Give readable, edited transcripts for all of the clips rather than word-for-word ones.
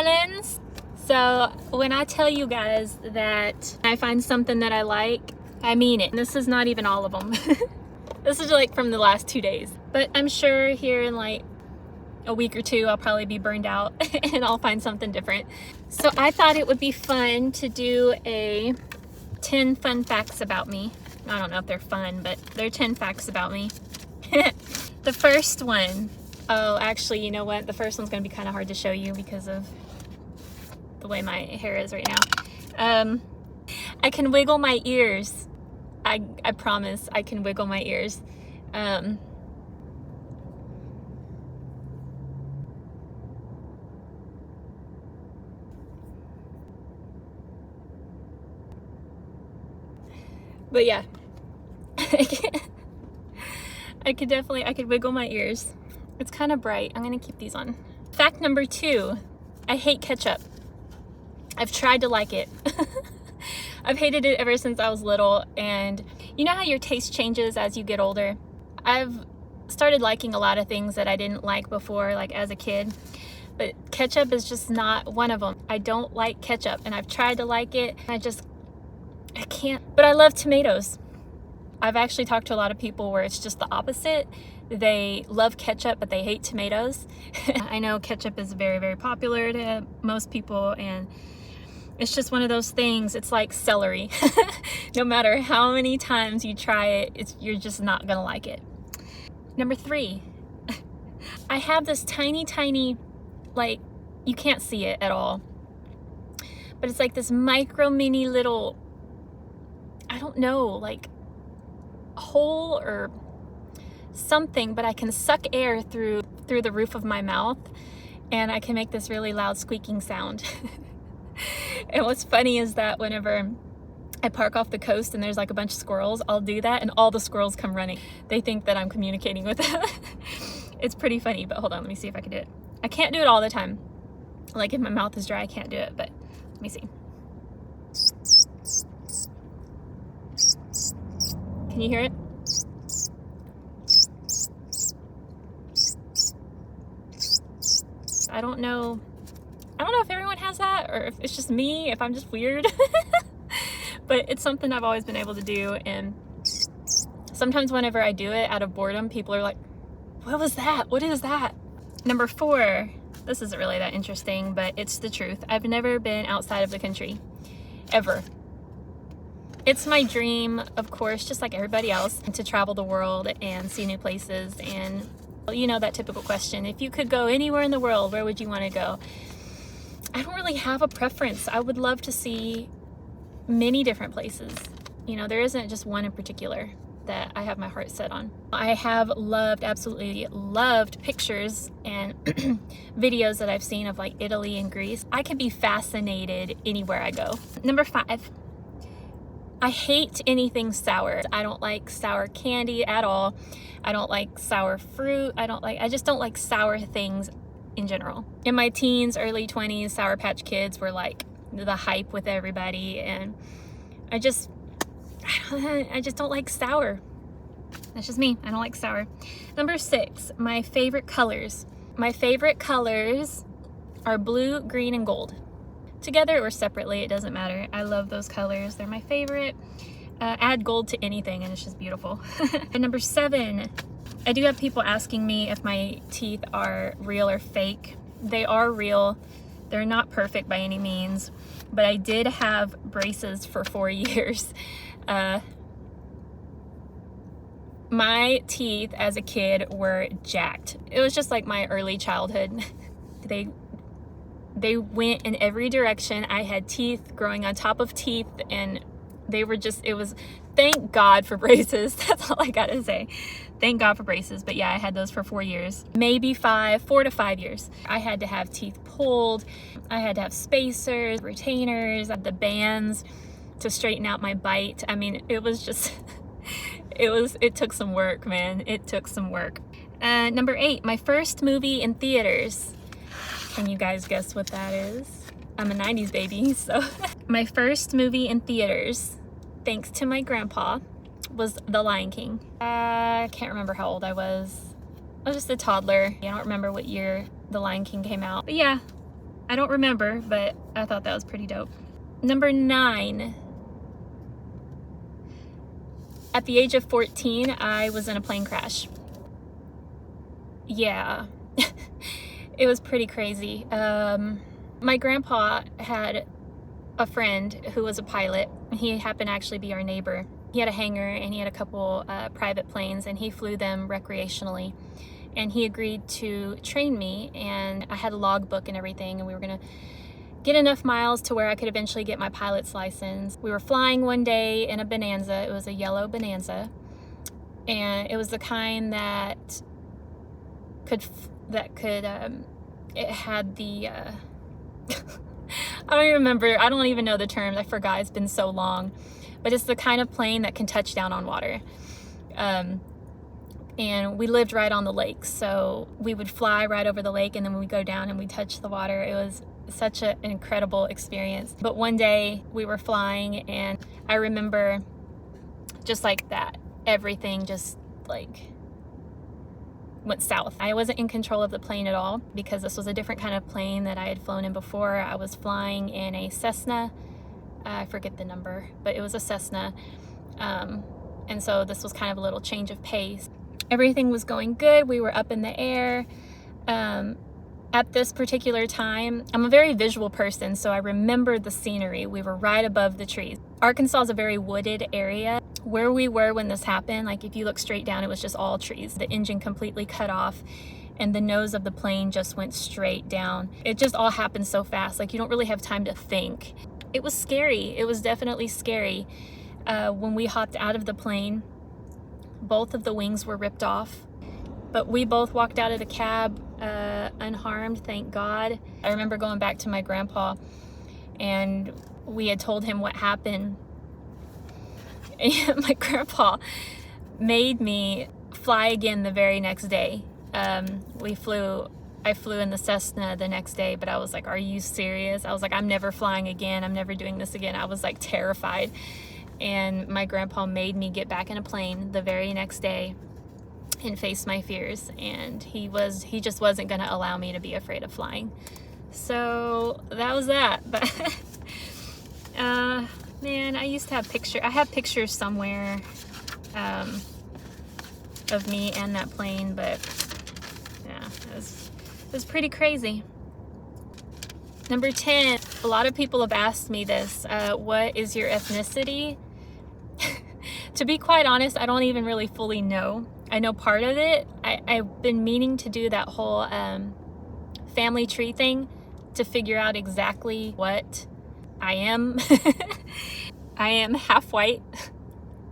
Helens. So when I tell you guys that I find something that I like, I mean it. This is not even all of them. This is like from the last 2 days. But I'm sure here in like a week or two, I'll probably be burned out and I'll find something different. So I thought it would be fun to do a 10 fun facts about me. I don't know if they're fun, but they're 10 facts about me. The first one, oh, actually, you know what? The first one's gonna be kind of hard to show you because of the way my hair is right now. I can wiggle my ears. I promise I can wiggle my ears. But yeah, I could wiggle my ears. It's kind of bright. I'm gonna keep these on. Fact number 2, I hate ketchup. I've tried to like it. I've hated it ever since I was little, and you know how your taste changes as you get older? I've started liking a lot of things that I didn't like before, like as a kid, but ketchup is just not one of them. I don't like ketchup, and I've tried to like it, and I can't. But I love tomatoes. I've actually talked to a lot of people where it's just the opposite. They love ketchup, but they hate tomatoes. I know ketchup is very, very popular to most people, and it's just one of those things. It's like celery. No matter how many times you try it, you're just not gonna like it. Number 3, I have this tiny, like, you can't see it at all, but it's like this micro mini little, I don't know, like hole or something, but I can suck air through the roof of my mouth, and I can make this really loud squeaking sound. And what's funny is that whenever I park off the coast and there's like a bunch of squirrels, I'll do that and all the squirrels come running. They think that I'm communicating with them. It's pretty funny, but hold on, let me see if I can do it. I can't do it all the time. Like if my mouth is dry, I can't do it, but let me see. Can you hear it? I don't know if everyone has that or if it's just me, if I'm just weird. But it's something I've always been able to do, and sometimes whenever I do it out of boredom, people are like, what was that? What is that? Number 4, this isn't really that interesting, but it's the truth. I've never been outside of the country, ever. It's my dream, of course, just like everybody else, to travel the world and see new places. And you know that typical question, if you could go anywhere in the world, where would you want to go? I don't really have a preference. I would love to see many different places. You know, there isn't just one in particular that I have my heart set on. I have absolutely loved pictures and videos that I've seen of like Italy and Greece. I could be fascinated anywhere I go. Number 5, I hate anything sour. I don't like sour candy at all. I don't like sour fruit. I just don't like sour things in general. In my teens, early 20s, Sour Patch Kids were like the hype with everybody, and I just don't like sour. That's just me. I don't like sour. Number 6, my favorite colors. My favorite colors are blue, green, and gold. Together or separately, it doesn't matter. I love those colors. They're my favorite. Add gold to anything and it's just beautiful. And number 7, I do have people asking me if my teeth are real or fake. They are real. They're not perfect by any means, but I did have braces for 4 years. My teeth as a kid were jacked. It was just like my early childhood. They went in every direction. I had teeth growing on top of teeth, and they were just, thank God for braces. That's all I gotta say. Thank God for braces. But yeah, I had those for 4 years, maybe 4 to 5 years. I had to have teeth pulled. I had to have spacers, retainers, the bands to straighten out my bite. I mean, it was just, it took some work, man. It took some work. Number 8, my first movie in theaters. Can you guys guess what that is? I'm a 90s baby, so. My first movie in theaters, thanks to my grandpa, was The Lion King. I can't remember how old I was. I was just a toddler. I don't remember what year The Lion King came out. But yeah, I don't remember, but I thought that was pretty dope. Number 9. At the age of 14, I was in a plane crash. Yeah, it was pretty crazy. My grandpa had a friend who was a pilot. He happened to actually be our neighbor. He had a hangar and he had a couple private planes, and he flew them recreationally. And he agreed to train me, and I had a logbook and everything, and we were gonna get enough miles to where I could eventually get my pilot's license. We were flying one day in a Bonanza. It was a yellow Bonanza, and it was the kind that it had the I don't even remember. I don't even know the terms. I forgot. It's been so long. But it's the kind of plane that can touch down on water. And we lived right on the lake, so we would fly right over the lake, and then when we go down and we touch the water, it was such an incredible experience. But one day we were flying, and I remember just like that, everything just like went south. I wasn't in control of the plane at all, because this was a different kind of plane that I had flown in before. I was flying in a Cessna. I forget the number, but it was a Cessna. And so this was kind of a little change of pace. Everything was going good. We were up in the air. At this particular time, I'm a very visual person, so I remembered the scenery. We were right above the trees. Arkansas is a very wooded area. Where we were when this happened, like if you look straight down, it was just all trees. The engine completely cut off, and the nose of the plane just went straight down. It just all happened so fast, like you don't really have time to think. It was scary. It was definitely scary. When we hopped out of the plane, both of the wings were ripped off, but we both walked out of the cab unharmed, thank God. I remember going back to my grandpa, and we had told him what happened. And my grandpa made me fly again the very next day. I flew in the Cessna the next day, but I was like, are you serious? I was like, I'm never flying again. I'm never doing this again. I was like terrified. And my grandpa made me get back in a plane the very next day and face my fears. And he just wasn't going to allow me to be afraid of flying. So that was that. But man, I used to have I have pictures somewhere of me and that plane, but yeah, it was pretty crazy. Number 10, a lot of people have asked me this, what is your ethnicity? To be quite honest, I don't even really fully know. I know part of it. I've been meaning to do that whole family tree thing to figure out exactly what I am. I am half white.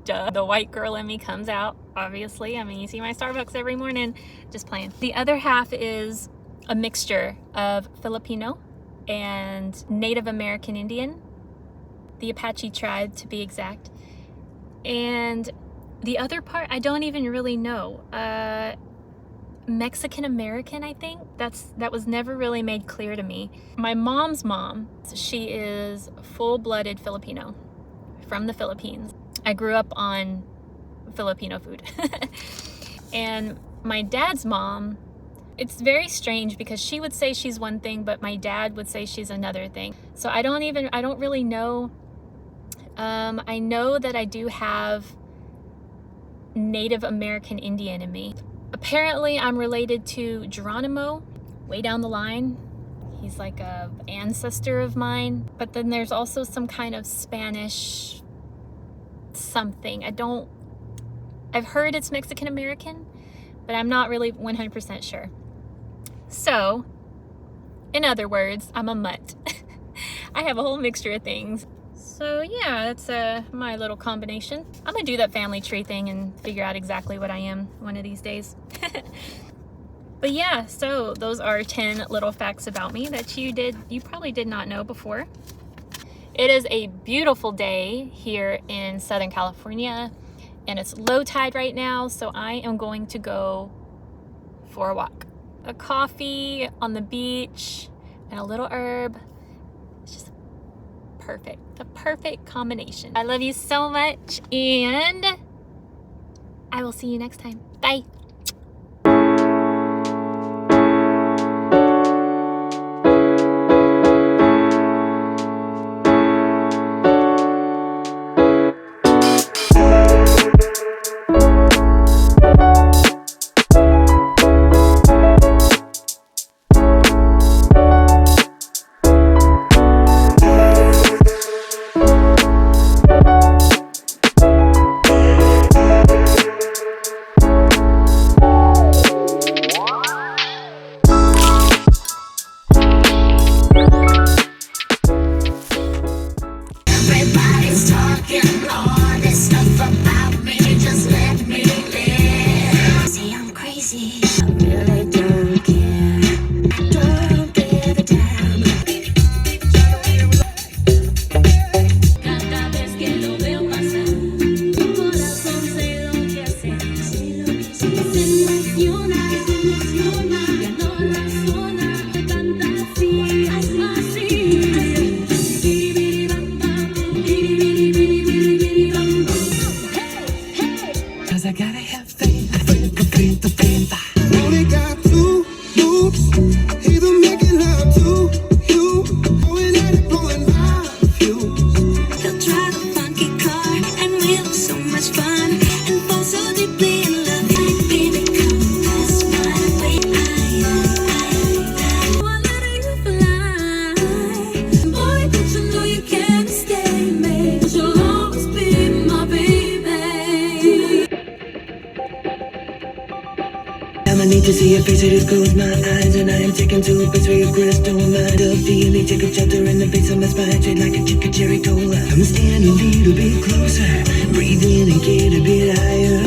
Duh. The white girl in me comes out, obviously. I mean, you see my Starbucks every morning. Just playing. The other half is a mixture of Filipino and Native American Indian, the Apache tribe to be exact. And the other part, I don't even really know. Mexican American, I think. That was never really made clear to me. My mom's mom, she is full-blooded Filipino from the Philippines. I grew up on Filipino food. And my dad's mom, it's very strange because she would say she's one thing, but my dad would say she's another thing. So I don't really know. I know that I do have Native American Indian in me. Apparently I'm related to Geronimo way down the line. He's like a ancestor of mine. But then there's also some kind of Spanish something. I've heard it's Mexican American, but I'm not really 100% sure. So, in other words, I'm a mutt. I have a whole mixture of things. So yeah, that's my little combination. I'm gonna do that family tree thing and figure out exactly what I am one of these days. But yeah, so those are 10 little facts about me that you probably did not know before. It is a beautiful day here in Southern California, and it's low tide right now, so I am going to go for a walk. A coffee on the beach and a little herb. It's just perfect. The perfect combination. I love you so much, and I will see you next time. Bye. really don't care. Don't give a damn. Cada vez que lo veo pasar, mi corazón se enloquece. Se emociona, ya no razona, canta así, así. Cause I gotta have faith. Only got two moves. Either making love to you, going at it, blowing my fuse. He'll drive a funky car and we'll have so much fun and fall so deeply in love. Hey, baby, come, that's my way. I wanna let you fly. Boy, don't you know you can't escape me? 'Cause you'll always be my baby. I need to see your face, I just close my eyes and I am taken to a place where your crystal mind. The feeling, take a shelter in the face of my spine, shade like a chicken cherry cola. Come stand a little bit closer, breathe in and get a bit higher.